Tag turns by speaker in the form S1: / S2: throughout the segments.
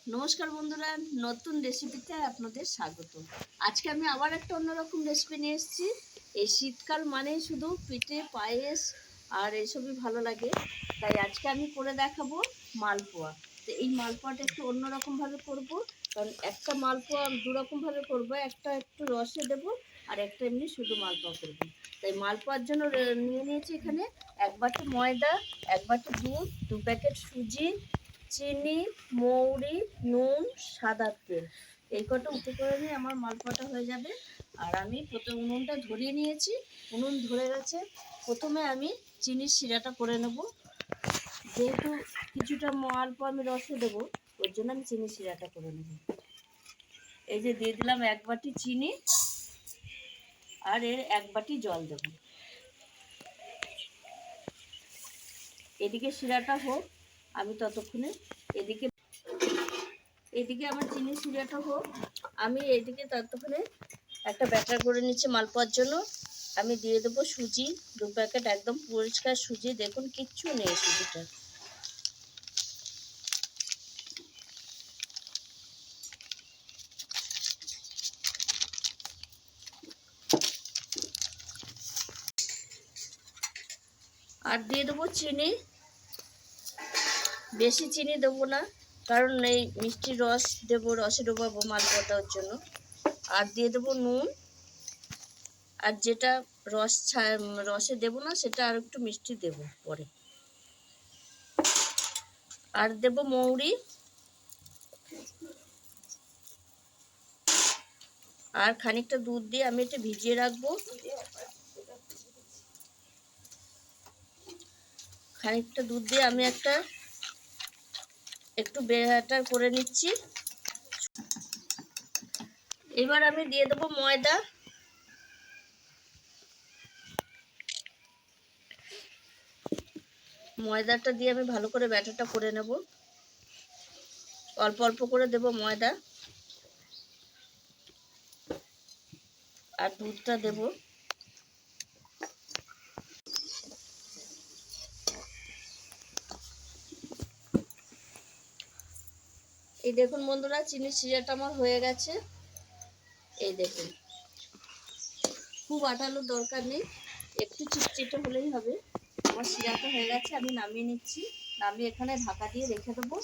S1: নমস্কার বন্ধুরা, নতুন রেসিপিতে আপনাদের স্বাগত। আজকে আমি আবার একটা অন্যরকম রেসিপি নিয়ে এসেছি। এই শীতকাল মানেই শুধু পিঠে, পায়েস আর এসবই ভালো লাগে। তাই আজকে আমি করে দেখাবো মালপোয়া। তো এই মালপোয়াটা একটু অন্যরকমভাবে করব, কারণ একটা মালপোয়া আমি দুরকমভাবে করব। একটা একটু রসে দেবো আর একটা এমনি শুধু মালপোয়া করব। তাই মালপোয়ার জন্য নিয়ে নিয়েছি এখানে 1 বাটি ময়দা, 1 বাটি দুধ, 2 প্যাকেট সুজি, চিনি, মৌরি, নুন, সাদা তেল। এই কটা উপকরণে আমার মালপোয়াটা হয়ে যাবে। আর আমি প্রথমে উনুনটা ধরিয়ে নিয়েছি, উনুন ধরে গেছে। প্রথমে আমি চিনির শিরাটা করে নেব। যেহেতু কিছুটা মালপোয়া আমি রসে দেবো, ওর জন্য আমি চিনির শিরাটা করে নেব। এই যে দিয়ে দিলাম 1 বাটি চিনি, আর এর 1 বাটি জল দেবো। এদিকে শিরাটা হোক, আমি ততক্ষণে এদিকে আমার চিনির শিরাটা হোক, আমি এদিকে ততক্ষণে একটা ব্যাটার করে নিচ্ছি মালপোয়ার জন্য। আমি দিয়ে দেবো সুজি, 2 প্যাকেট একদম পরিষ্কার সুজি। দেখুন কিচ্ছু নেই সুজিটা। আর দিয়ে দেবো চিনি। বেশি চিনি দেবো না, কারণ এই মিষ্টির রস দেবো, রসে ডোবাবো মালপোয়াটার জন্য। আর দিয়ে দেবো নুন। আর যেটা রসে দেবো না, সেটা আর একটু মিষ্টি দেবো পরে। আর দেবো মৌরি, আর খানিকটা দুধ দিয়ে আমি এটা ভিজিয়ে রাখবো। খানিকটা দুধ দিয়ে আমি একটু ব্যাটার করে নিচ্ছি। এবার আমি দিয়ে দেবো ময়দা। ময়দাটা দিয়ে আমি ভালো করে ব্যাটারটা করে নেব। অল্প অল্প করে দেব ময়দা, আর দুধটা দেব। এই দেখুন বন্ধুরা, চিনির শিরাটা আমার হয়ে গেছে। এই দেখুন, খুব আটানোর দরকার নেই, একটু চিটচিটে হলেই হবে। আমার শিরাটা হয়ে গেছে, আমি নামিয়ে নিচ্ছি। নামিয়ে এখানে ঢাকা দিয়ে রেখে দেবো।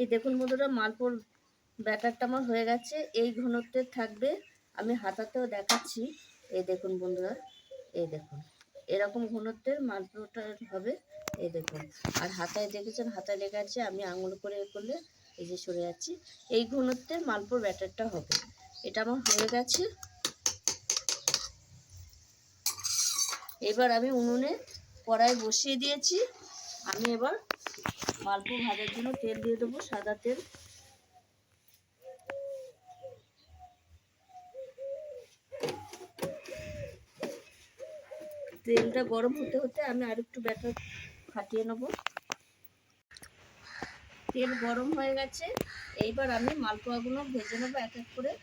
S1: এই দেখুন বন্ধুরা, মালপোর ব্যাটারটা আমার হয়ে গেছে, এই ঘনত্বের থাকবে। আমি হাতাতেও দেখাচ্ছি। এই দেখুন বন্ধুরা, এই দেখুন এরকম ঘনত্বের মালপোটা হবে। এই দেখুন, আর হাতায় দেখেছেন, হাতায় লেগে আছে, আমি আঙুল করে করলে এই যে সরে যাচ্ছি। এই ঘনত্বের মালপোর ব্যাটারটা হবে। এটা আমার হয়ে গেছে। এবার আমি উনুনে কড়াই বসিয়ে দিয়েছি। আমি এবার মালপো ভাজার জন্য তেল দিয়ে দেবো, সাদা তেল। তেলটা গরম হতে হতে আমি আরেকটু ব্যাটার ফাটিয়ে নেব। তেল গরম হয়ে গেছে, এইবার আমি মালপোয়াগুলো ভেজে নেবো এক এক করে।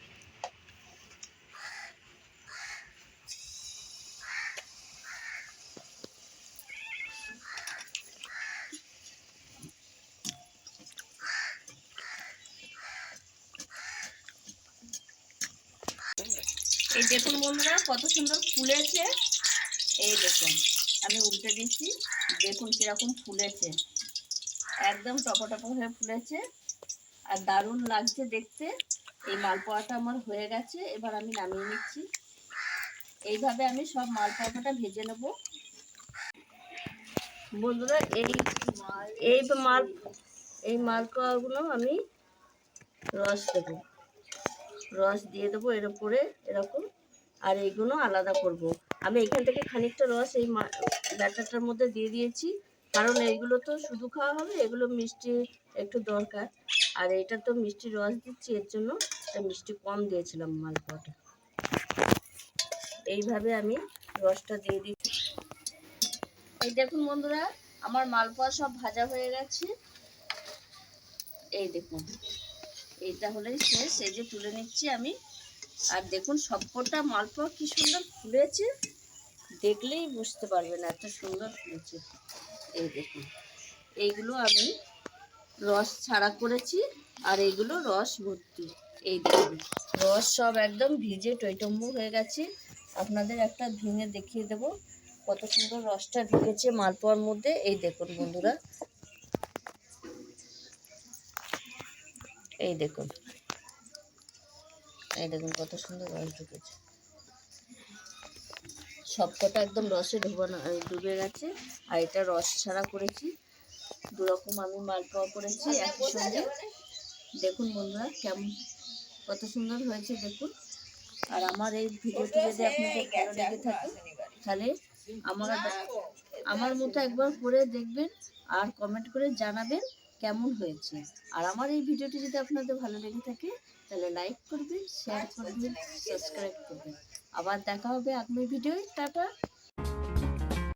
S1: এই দেখুন বন্ধুরা, কত সুন্দর ফুলেছে। এই দেখুন, আমি উল্টে দিচ্ছি, দেখুন কিরকম ফুলেছে। একদম টপটপ হয়ে ফুলেছে, আর দারুণ লাগছে দেখতে। এই মালপোয়াটা আমার হয়ে গেছে, এবার আমি নামিয়ে নিচ্ছি। এইভাবে আমি সব মালপোয়াটা ভেজে নেব। বন্ধুরা, এই মাল এই মালপোয়াগুলো আমি রস দেবো, রস দিয়ে দেবো এর উপরে এরকম। আর এইগুলো আলাদা করব। আমি এখান থেকে খানিকটা রস এই ব্যাটারটার মধ্যে দিয়ে দিয়েছি, কারণ এইগুলো তো শুধু খাওয়া হবে, এগুলো মিষ্টি একটু দরকার। আর এটা তো মিষ্টি রস দিচ্ছি, এর জন্য মিষ্টি কম দিয়েছিলাম মালপোয়াটা। এইভাবে আমি রসটা দিয়ে দিচ্ছি। এই দেখুন বন্ধুরা, আমার মালপোয়া সব ভাজা হয়ে গেছে। এই দেখুন, এইটা হলেই শেষ। এই যে তুলে নিচ্ছি আমি। আর দেখুন সবকটা মালপোয়া কি সুন্দর ফুলেছে, দেখলেই বুঝতে পারবেন এত সুন্দর ফুলেছে। এই দেখুন, এইগুলো আমি রস ছাড়া করেছি, আর এইগুলো রস ভর্তি। এই দেখুন রস সব একদম ভিজে টইটম্বু হয়ে গেছে। আপনাদের একটা ভেঙে দেখিয়ে দেবো কত সুন্দর রসটা ঢুকেছে মালপোয়ার মধ্যে। এই দেখুন বন্ধুরা, এই দেখুন, এই দেখুন কত সুন্দর রস ঢুকেছে। সবকটা একদম রসে ডুবে গেছে। আর এটা রস ছাড়া করেছি। দুরকম আমি মালপোয়া করেছি একই সঙ্গে। দেখুন বন্ধুরা কেমন কত সুন্দর হয়েছে দেখুন। আর আমার এই ভিডিওটি যদি আপনাদের ভালো লেগে থাকে তাহলে আমার মতো একবার করে দেখবেন আর কমেন্ট করে জানাবেন কেমন হয়েছে। আর আমার এই ভিডিওটি যদি আপনাদের ভালো লেগে থাকে তাহলে লাইক করবেন, শেয়ার করবেন, সাবস্ক্রাইব করবেন। আবার দেখা হবে আগামী ভিডিওয়। টাটা।